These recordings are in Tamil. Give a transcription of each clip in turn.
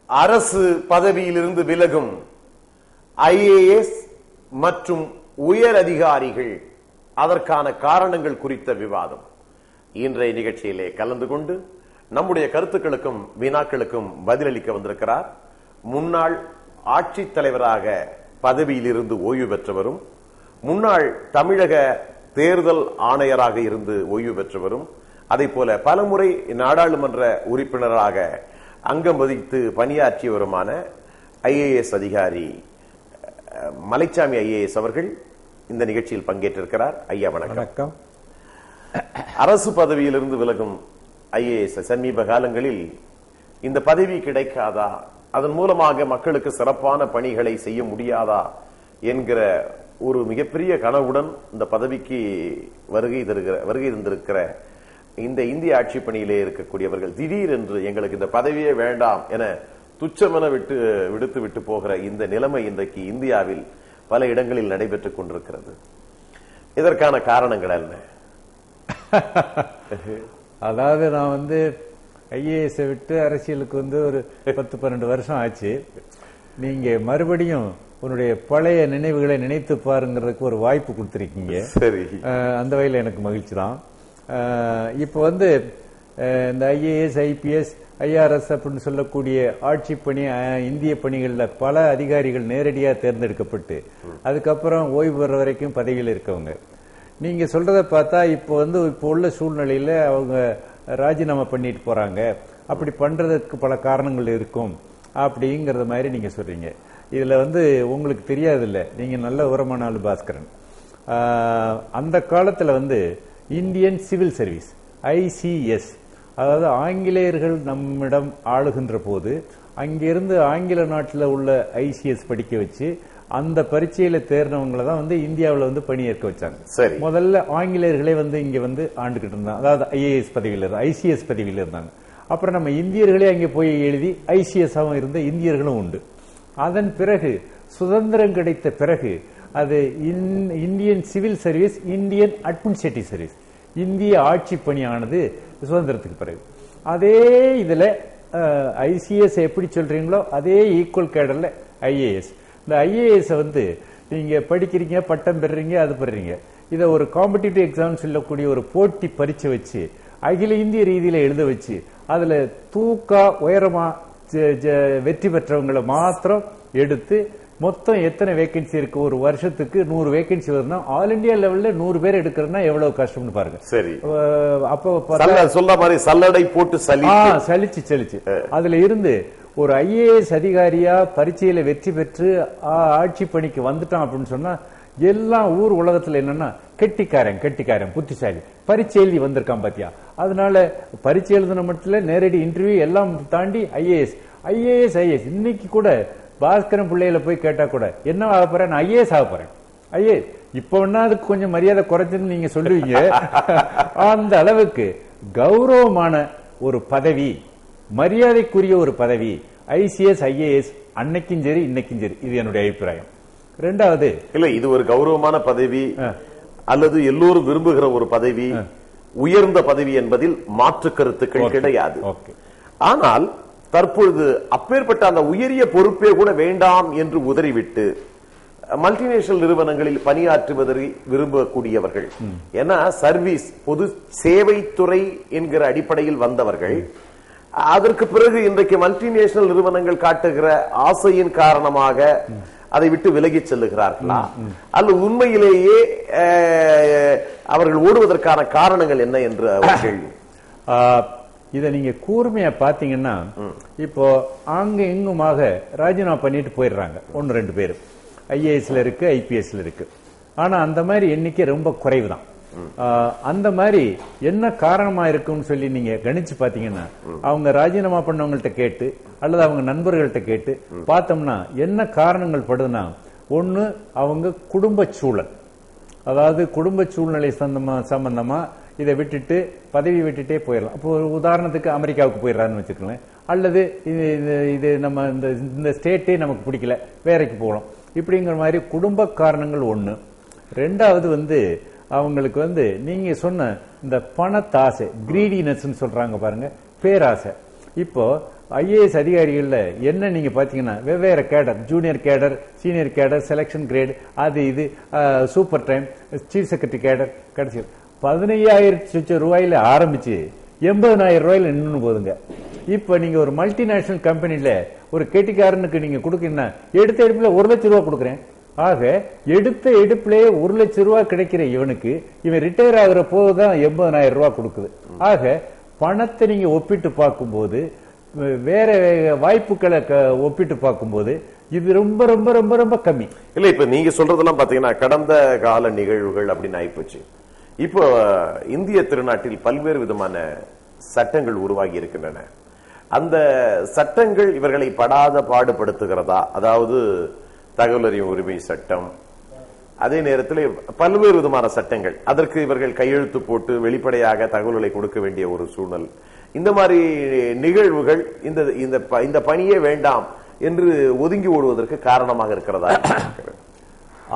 அரசு பதவியிலிருந்து விலகும் IAS மற்றும் உயர் அதிகாரிகள் அதற்கான காரணங்கள் குறித்த விவாதம். இன்றைய நிகழ்ச்சியிலே கலந்து கொண்டு நம்முடைய கருத்துக்களுக்கும் வினாக்களுக்கும் பதிலளிக்க வந்திருக்கிறார் முன்னாள் ஆட்சித் தலைவராக பதவியிலிருந்து ஓய்வு பெற்றவரும் முன்னாள் தமிழக தேர்தல் ஆணையராக இருந்து ஓய்வு பெற்றவரும் அதே போல பலமுறை நாடாளுமன்ற உறுப்பினராக அங்கம் வகித்து பணியாற்றியவருமான IAS அதிகாரி மலைச்சாமி IAS அவர்கள் இந்த நிகழ்ச்சியில் பங்கேற்றிருக்கிறார். ஐயா வணக்கம். அரசு பதவியிலிருந்து விலகும் IAS சமீப காலங்களில் இந்த பதவி கிடைக்காதா, அதன் மூலமாக மக்களுக்கு சிறப்பான பணிகளை செய்ய முடியாதா என்கிற ஒரு மிகப்பெரிய கனவுடன் இந்த பதவிக்கு வருகை தந்திருக்கிற இந்த இந்திய ஆட்சி பணியிலே இருக்கக்கூடியவர்கள் திடீரென்று எங்களுக்கு இந்த பதவியே வேண்டாம் என துச்சமென விடுத்து போகிற இந்த நிலைமை இன்றைக்கு இந்தியாவில் பல இடங்களில் நடைபெற்றுக் கொண்டிருக்கிறது. இதற்கான காரணங்கள் என்ன? அதாவது நான் IAS விட்டு அரசியலுக்கு ஒரு 10-12 வருஷம் ஆச்சு. நீங்க மறுபடியும் உன்னுடைய பழைய நினைவுகளை நினைத்து பாருங்கிறதுக்கு ஒரு வாய்ப்பு கொடுத்திருக்கீங்க. சரி, அந்த வகையில் எனக்கு மகிழ்ச்சி தான். இப்போ இந்த IAS, IPS, IRS அப்படின்னு சொல்லக்கூடிய ஆட்சி பணி இந்திய பணிகளில் பல அதிகாரிகள் நேரடியாக தேர்ந்தெடுக்கப்பட்டு அதுக்கப்புறம் ஓய்வு பெற வரைக்கும் பதவியில் இருக்கவங்க. நீங்க சொல்றத பார்த்தா இப்போ உள்ள சூழ்நிலையில அவங்க ராஜினாமா பண்ணிட்டு போறாங்க. அப்படி பண்றதுக்கு பல காரணங்கள் இருக்கும் அப்படிங்கறத மாதிரி நீங்க சொல்றீங்க. இதுல உங்களுக்கு தெரியாது இல்ல, நீங்க நல்ல உரமான ஆளு பாஸ்கரன். அந்த காலத்துல இந்தியன் சிவில் சர்வீஸ் ICS, அதாவது ஆங்கிலேயர்கள் நம்மிடம் ஆளுகின்ற போது அங்கிருந்து ஆங்கில நாட்டில் உள்ள ICS படிக்க வச்சு அந்த பரீட்சையில தேர்ந்தவங்களை தான் இந்தியாவில் பணியேற்க வச்சாங்க. சரி, முதல்ல ஆங்கிலேயர்களே இங்க ஆண்டுகிட்டு இருந்தாங்க. அதாவது IAS பதவியில் இருந்தாங்க, ICS பதவியில் இருந்தாங்க. அப்புறம் நம்ம இந்தியர்களே அங்கே போய் எழுதி ICS ஆகவும் இருந்த இந்தியர்களும் உண்டு. அதன் பிறகு சுதந்திரம் கிடைத்த பிறகு அது Indian civil service, Indian administrative service, இந்திய ஆட்சி பணியானது சுதந்திரத்துக்கு பிறகு. அதே இதுல ICS எப்படி சொல்றீங்களோ அதே ஈக்குவல் கேடர்ல IAS. இந்த IAS நீங்க படிக்கிறீங்க, பட்டம் பெறுறீங்க, அது பெறுறீங்க. இதை ஒரு காம்படிட்டிவ் எக்ஸாம் சொல்லக்கூடிய ஒரு போட்டி பரீட்சை வச்சு அகில இந்திய ரீதியில எழுத வச்சு அதுல தூக்கா உயரமா வெற்றி பெற்றவங்களை மாத்திரம் எடுத்து மொத்தம் எத்தனை வேகன்சி இருக்கு, ஒரு வருஷத்துக்கு 100 வேகன்சி வருதுன்னா ஆல் இண்டியா லெவல்ல 100 பேர் எடுக்கிறதுனா எவ்வளவு கஷ்டம்னு பாருங்க. சரி, அப்போ சொல்ல மாதிரி சல்லடை போட்டு சலிச்சு அதுல இருந்து ஒரு IAS அதிகாரியா பரீட்சையில வெற்றி பெற்று ஆட்சி பணிக்கு வந்துட்டான் அப்படின்னு சொன்னா எல்லாம் ஊர் உலகத்துல என்னன்னா கெட்டிக்காரன் புத்திசாலி பரீட்சை எழுதி வந்திருக்கான் பாத்தியா. அதனால பரீட்சை எழுதின மட்டும் நேரடி இன்டர்வியூ எல்லாம் தாண்டி IAS. இன்னைக்கு கூட பாஸ்கரன் பிள்ளையில போய் கேட்டா கூட என்ன ஆக போறேன், நான் IAS ஆக போறேன். IAS இப்ப அதுக்கு கொஞ்சம் மரியாதை குறைச்சுன்னு நீங்க சொல்லுவீங்க. அந்த அளவுக்கு கௌரவமான ஒரு பதவி, மரியாதைக்குரிய ஒரு பதவி ICS, IAS அன்னைக்கும் சரி இன்னைக்கும் சரி. இது என்னுடைய அபிப்பிராயம். ரெண்டாவது இல்ல, இது ஒரு கௌரவமான பதவி அல்லது எல்லோரும் விரும்புகிற ஒரு பதவி, உயர்ந்த பதவி என்பதில் மாற்று கருத்துக்கள் கிடையாது. ஆனால் தற்பொழுது அப்பேற்பட்ட அந்த உயரிய பொறுப்பே கூட வேண்டாம் என்று உதறிவிட்டு மல்டிநேஷனல் நிறுவனங்களில் பணியாற்றுவதை விரும்பக்கூடியவர்கள், ஏன்னா சர்வீஸ் பொது சேவைத்துறை என்கிற அடிப்படையில் வந்தவர்கள், அதற்கு பிறகு இன்றைக்கு மல்டிநேஷனல் நிறுவனங்கள் காட்டுகிற ஆசையின் காரணமாக அதை விட்டு விலகி செல்லுகிறார்களா அல்லது உண்மையிலேயே அவர்கள் ஓடுவதற்கான காரணங்கள் என்ன என்று கேள்வி. இதை நீங்க கூர்மையா பாத்தீங்கன்னா இப்போ அங்க எங்குமாக ராஜினாமா பண்ணிட்டு போயிடுறாங்க 1-2 பேர். IASல இருக்கு, IPSல இருக்கு. ஆனா அந்த மாதிரி எண்ணிக்கை ரொம்ப குறைவு தான். அந்த மாதிரி என்ன காரணமா இருக்குன்னு சொல்லி நீங்க கணிச்சு பாத்தீங்கன்னா அவங்க ராஜினாமா பண்ணவங்கள்ட்ட கேட்டு அல்லது அவங்க நண்பர்கள்ட்ட கேட்டு பார்த்தோம்னா என்ன காரணங்கள் படுதுன்னா, ஒண்ணு அவங்க குடும்ப சூழல், அதாவது குடும்ப சூழ்நிலை சம்பந்தமா இதை விட்டுட்டு பதவி விட்டுட்டே போயிடலாம். இப்போ உதாரணத்துக்கு அமெரிக்காவுக்கு போயிடறான்னு வச்சுக்கோங்களேன், அல்லது இது நம்ம இந்த ஸ்டேட்டே நமக்கு பிடிக்கல வேலைக்கு போகலாம், இப்படிங்கிற மாதிரி குடும்ப காரணங்கள் ஒண்ணு. ரெண்டாவது அவங்களுக்கு நீங்க சொன்ன இந்த பணத்தாசை, கிரீடினஸ் சொல்றாங்க பாருங்க, பேராசை. இப்போ ஐஏஎஸ் அதிகாரிகள்ல என்ன நீங்க பாத்தீங்கன்னா வெவ்வேறு கேடர், ஜூனியர் கேடர், சீனியர் கேடர், செலக்ஷன் கிரேட், அது இது சூப்பர் டைம், சீஃப் செக்ரட்டரி கேடர், கடைசி 15,000 ரூபாயில ஆரம்பிச்சு 80,000 ரூபாயில நின்று போதுங்க. இப்ப நீங்க ஒரு மல்டிநேஷனல் கம்பெனில ஒரு கெட்டிக்காரனுக்கு நீங்க கொடுக்கீங்கன்னா எடுத்த எடுப்புல 1 லட்சம் ரூபாய் கொடுக்குறேன். ஆக எடுத்த எடுப்பிலேயே 1 லட்சம் ரூபாய் கிடைக்கிற இவனுக்கு இவன் ரிட்டையர் ஆகிற போதுதான் 80,000 ரூபாய் கொடுக்குது. ஆக பணத்தை நீங்க ஒப்பிட்டு பார்க்கும்போது, வேற வாய்ப்புகளை ஒப்பிட்டு பார்க்கும்போது இது ரொம்ப ரொம்ப ரொம்ப ரொம்ப கம்மி. இல்ல இப்ப நீங்க சொல்றதெல்லாம் பாத்தீங்கன்னா கடந்த கால நிகழ்வுகள் அப்படின்னு ஆயிப்போச்சு. இப்போ இந்திய திருநாட்டில் பல்வேறு விதமான சட்டங்கள் உருவாகி இருக்கின்றன. அந்த சட்டங்கள் இவர்களை படாத பாடுபடுத்துகிறதா? அதாவது தகவல் அறியும் உரிமை சட்டம், அதே நேரத்தில் பல்வேறு விதமான சட்டங்கள், அதற்கு இவர்கள் கையெழுத்து போட்டு வெளிப்படையாக தகவல்களை கொடுக்க வேண்டிய ஒரு சூழல், இந்த மாதிரி நிகழ்வுகள் இந்த பணியே வேண்டாம் என்று ஒதுங்கி ஓடுவதற்கு காரணமாக இருக்கிறதா?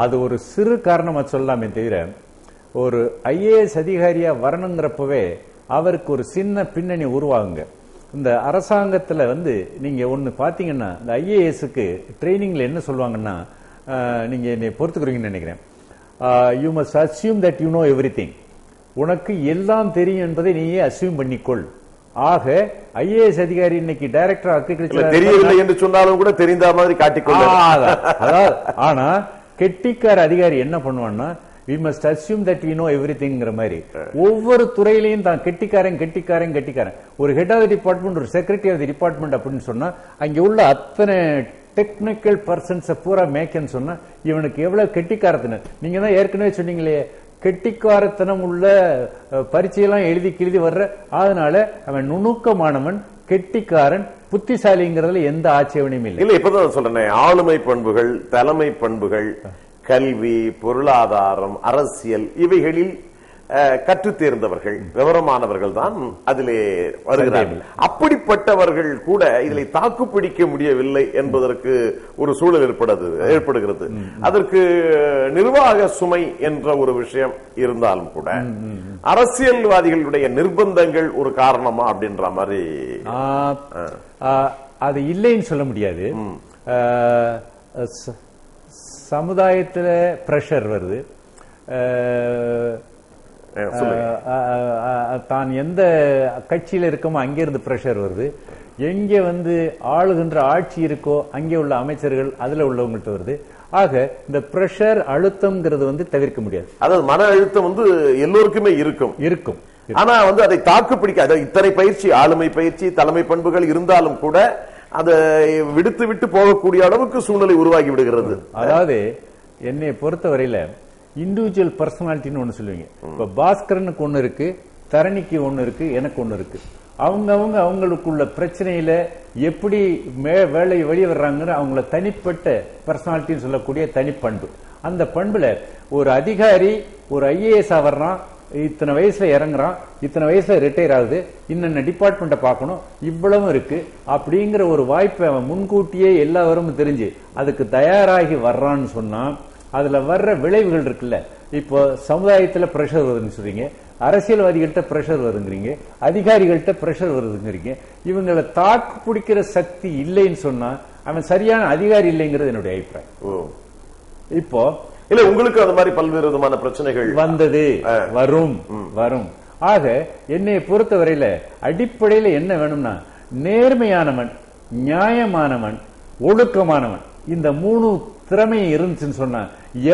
அது ஒரு சிறு காரணமா சொல்லலாமே தவிர, ஒரு ஐஏஎஸ் அதிகாரியா வரணுங்கிறப்பவே அவருக்கு ஒரு சின்ன பின்னணி உருவாகுங்க. இந்த அரசாங்கத்துல நீங்க ஒண்ணு பாத்தீங்கன்னா, இந்த ஐஏஎஸ்க்கு ட்ரைனிங்ல என்ன சொல்லுவாங்கன்னா, நீங்க என்னை பொறுத்துக்கிறீங்கன்னு நினைக்கிறேன், you must assume that you know everything. உனக்கு எல்லாம் தெரியும் என்பதை நீயே அஸ்யூம் பண்ணிக்கொள். ஆக ஐஏஎஸ் அதிகாரி இன்னைக்கு டைரக்டர் அக்ரிகல்ச்சர் தெரியவில்லை என்று சொன்னாலும் கூட தெரிந்த மாதிரி காட்டிக்கொள்ள. ஆனா கெட்டிக்கார அதிகாரி என்ன பண்ணுவான்னா, we must assume that we know everything மாதிரி ஒவ்வொரு துறையிலையும் தான் கெட்டிக்காரன். ஒரு ஹெட் ஆஃப் தி டிபார்ட்மெண்ட், ஒரு செக்ரட்டரி ஆஃப் தி டிபார்ட்மெண்ட் அப்படின்னு சொன்னா, அங்க உள்ள அத்தனை டெக்னிக்கல் பர்சன்ஸ் பூரா மேக்கன்னு சொன்னா இவனுக்கு எவ்வளவு கெட்டிக்காரத்தினர். நீங்க தான் ஏற்கனவே சொன்னீங்களே, கெட்டிக்காரத்தனம் உள்ள பரீட்சையெல்லாம் எழுதி வர்ற, அதனால அவன் நுணுக்கமானவன், கெட்டிக்காரன், புத்திசாலிங்கிறதுல எந்த ஆட்சேபனையும் இல்லை. இல்ல இப்பதான் சொல்றேன், ஆளுமை பண்புகள், தலைமை பண்புகள், கல்வி, பொருளாதாரம், அரசியல், இவைகளில் கற்று தேர்ந்தவர்கள், விவரமானவர்கள் தான் அதிலே வருகிறார்கள். அப்படிப்பட்டவர்கள் கூட இதில் தாக்குப்பிடிக்க முடியவில்லை என்பதற்கு ஒரு சூழல் ஏற்படுகிறது. அதற்கு நிர்வாக சுமை என்ற ஒரு விஷயம் இருந்தாலும் கூட அரசியல்வாதிகளுடைய நிர்பந்தங்கள் ஒரு காரணமா அப்படின்ற மாதிரி அது இல்லைன்னு சொல்ல முடியாது. சமுதாயத்தில் பிரஷர் வருது, தான் எந்த கட்சியில இருக்கமோ அங்கிருந்து பிரஷர் வருது, எங்க ஆளுகின்ற ஆட்சி இருக்கோ அங்கே உள்ள அமைச்சர்கள் அதுல உள்ளவங்கள்ட்ட வருது. ஆக இந்த பிரஷர் அழுத்தம்ங்கிறது தவிர்க்க முடியாது. அதாவது மன அழுத்தம் எல்லோருக்குமே இருக்கும். ஆனா அதை தாக்கு பிடிக்க இத்தனை பயிற்சி, ஆளுமை பயிற்சி, தலைமை பண்புகள் இருந்தாலும் கூட அதை விட்டு போகக்கூடிய அளவுக்கு சூழ்நிலை உருவாகி விடுகிறது. அதாவது என்னை பொறுத்தவரையில இண்டிவிஜுவல் பர்சனாலிட்டின்னு ஒண்ணு சொல்லுவீங்க. இப்ப பாஸ்கரனுக்கு ஒண்ணு இருக்கு, தரணிக்கு ஒண்ணு இருக்கு, எனக்கு ஒண்ணு இருக்கு. அவங்களுக்குள்ள பிரச்சனையில எப்படி வெளியே வர்றாங்கன்னு அவங்கள தனிப்பட்ட பர்சனாலிட்டின்னு சொல்லக்கூடிய தனிப்பண்பு. அந்த பண்புல ஒரு அதிகாரி ஒரு ஐஏஎஸ் வர்றான், இத்தனை வயசுல இறங்குறான், இத்தனை வயசுல ரிட்டையர் ஆகுது, இன்னென்ன டிபார்ட்மெண்ட்டை பார்க்கணும், இவ்வளவு இருக்கு அப்படிங்கிற ஒரு வாய்ப்பை அவன் முன்கூட்டியே எல்லாரும் தெரிஞ்சு அதுக்கு தயாராகி வர்றான்னு சொன்னா, அதுல வர்ற விளைவுகள் இருக்குல்ல. இப்போ சமுதாயத்துல பிரஷர் வருதுன்னு சொல்றீங்க, அரசியல்வாதிகள்கிட்ட பிரஷர் வருங்கிறீங்க, அதிகாரிகள்கிட்ட பிரஷர் வருதுங்கிறீங்க. இவங்களை தாக்கு பிடிக்கிற சக்தி இல்லைன்னு சொன்னா அவன் சரியான அதிகாரி இல்லைங்கிறது என்னுடைய அபிப்பிராயம். இப்போ இல்ல உங்களுக்கு அது மாதிரி பல்வேறு விதமான பிரச்சனைகள் வந்தது, வரும். ஆக என்னை பொறுத்தவரையில அடிப்படையில என்ன வேணும்னா, நேர்மையானவன், நியாயமானவன், ஒழுக்கமானவன், இந்த 3 திறமை இருந்துச்சுன்னு சொன்னா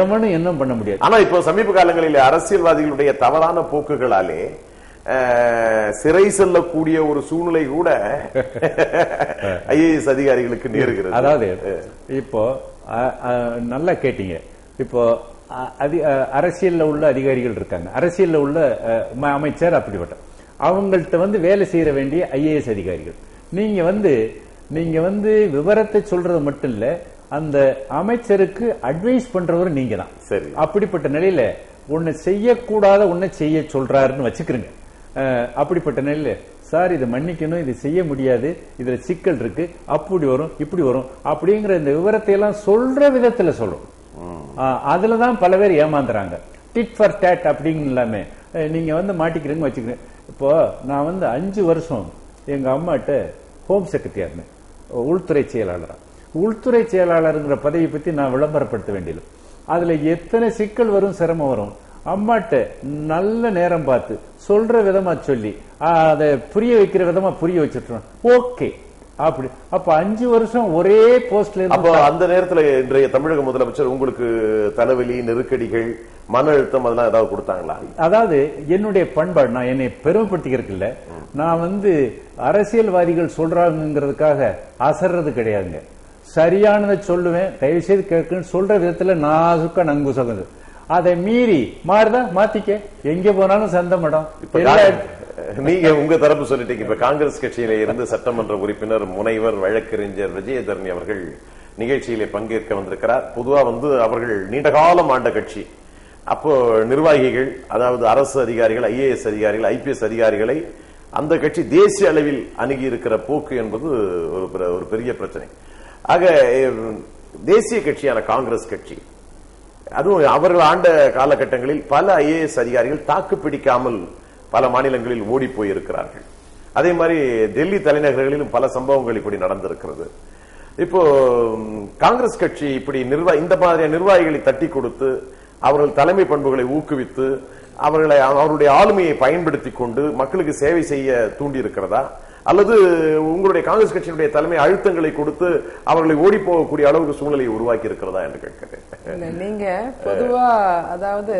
எவனும் என்ன பண்ண முடியாது. ஆனா இப்போ சமீப காலங்களில் அரசியல்வாதிகளுடைய தவறான போக்குகளாலே சிறை செல்லக்கூடிய ஒரு சூழ்நிலை கூட ஐஏஎஸ் அதிகாரிகளுக்கு நேருகிறது. அதாவது இப்போ நல்லா கேட்டீங்க, இப்போ அரசியல்ல உள்ள அதிகாரிகள் இருக்காங்க, அரசியல்ல உள்ள அமைச்சர், அப்படிப்பட்ட அவங்கள்ட்ட வேலை செய்ய வேண்டிய ஐஏஎஸ் அதிகாரிகள். நீங்க விவரத்தை சொல்றது மட்டும் இல்ல, அந்த அமைச்சருக்கு அட்வைஸ் பண்றவர் நீங்க தான். சரி, அப்படிப்பட்ட நிலையில ஒன்னு செய்யக்கூடாத ஒன்னு செய்ய சொல்றாருன்னு வச்சுக்கிறீங்க. அப்படிப்பட்ட நிலையில சார் இதை மன்னிக்கணும், இது செய்ய முடியாது, இதுல சிக்கல் இருக்கு, அப்படி வரும் இப்படி வரும் அப்படிங்கிற இந்த விவரத்தை எல்லாம் சொல்ற விதத்துல சொல்றோம். அதுலதான் பல பேர் ஏமாந்துறாங்க. டிட் ஃபார் டேட் அப்படிங்க இல்லாம நீங்க மாட்டிக்கிறீங்க வச்சுக்கிறேன். இப்போ நான் 5 வருஷம் எங்க அம்மாட்ட ஹோம் செக்ரட்டரியா இருந்தேன், உள்துறை செயலாளரா. உள்துறை செயலாளருங்கிற பதவியை பத்தி நான் விளம்பரப்படுத்த வேண்டியது. அதுல எத்தனை சிக்கல் வரும், சிரமம் வரும். அம்மாட்ட நல்ல நேரம் பார்த்து சொல்ற விதமா சொல்லி அதை புரிய வைக்கிற விதமா புரிய வச்சுட்டோம். ஓகே அப்படி. அப்ப 5 வருஷம் ஒரே போஸ்ட்ல. அப்போ அந்த நேரத்துல இன்றைய தமிழக முதலமைச்சர் உங்களுக்கு தலைவலி, நெருக்கடிகள், மன அழுத்தம் அதெல்லாம் ஏதாவது கொடுத்தாங்களா? அதாவது என்னுடைய பண்பாடு, நான் என்னை பெருமைப்படுத்திக்கிறதுக்கு இல்ல, நான் அரசியல்வாதிகள் சொல்றாங்கிறதுக்காக அசர்றது கிடையாதுங்க. சரியானதை சொல்லுவேன், தயவு செய்து கேட்கணும், சொல்ற விதத்துல நாசுக்கா நங்குசகுது. அதை மீறி மாறுதா மாத்திக்க, எங்க போனாலும் சந்தமடம். நீங்க உங்க தரப்பு சொல்லிட்டீங்க. இப்ப காங்கிரஸ் கட்சியில இருந்து சட்டமன்ற உறுப்பினர் முனைவர் வழக்கறிஞர் விஜயதரணி அவர்கள் நிகழ்ச்சியிலே பங்கேற்க வந்திருக்கிறார். பொதுவா அவர்கள் நீண்ட காலம் ஆண்ட கட்சி. அப்போ நிர்வாகிகள், அதாவது அரசு அதிகாரிகள், ஐஏஎஸ் அதிகாரிகள், ஐபிஎஸ் அதிகாரிகளை அந்த கட்சி தேசிய அளவில் அணுகி இருக்கிற போக்கு என்பது ஒரு பெரிய பிரச்சனை. ஆக தேசிய கட்சியான காங்கிரஸ் கட்சி, அதுவும் அவர்கள் ஆண்ட காலகட்டங்களில் பல ஐஏஎஸ் அதிகாரிகள் தாக்கு பிடிக்காமல் பல மாநிலங்களில் ஓடி போயிருக்கிறார்கள். அதே மாதிரி டெல்லி தலைநகர்களிலும் பல சம்பவங்கள் இப்படி நடந்திருக்கிறது. இப்போ காங்கிரஸ் கட்சி இப்படி இந்த மாதிரியான நிர்வாகிகளை தட்டி கொடுத்து அவர்கள் தலைமை பண்புகளை ஊக்குவித்து அவருடைய ஆளுமையை பயன்படுத்தி கொண்டு மக்களுக்கு சேவை செய்ய தூண்டி இருக்கிறதா, அல்லது உங்களுடைய காங்கிரஸ் கட்சியினுடைய தலைமை அழுத்தங்களை கொடுத்து அவர்களை ஓடி போகக்கூடிய அளவுக்கு சூழ்நிலையை உருவாக்கி இருக்கிறதா என்று கேட்கிறேன். நீங்க பொதுவா, அதாவது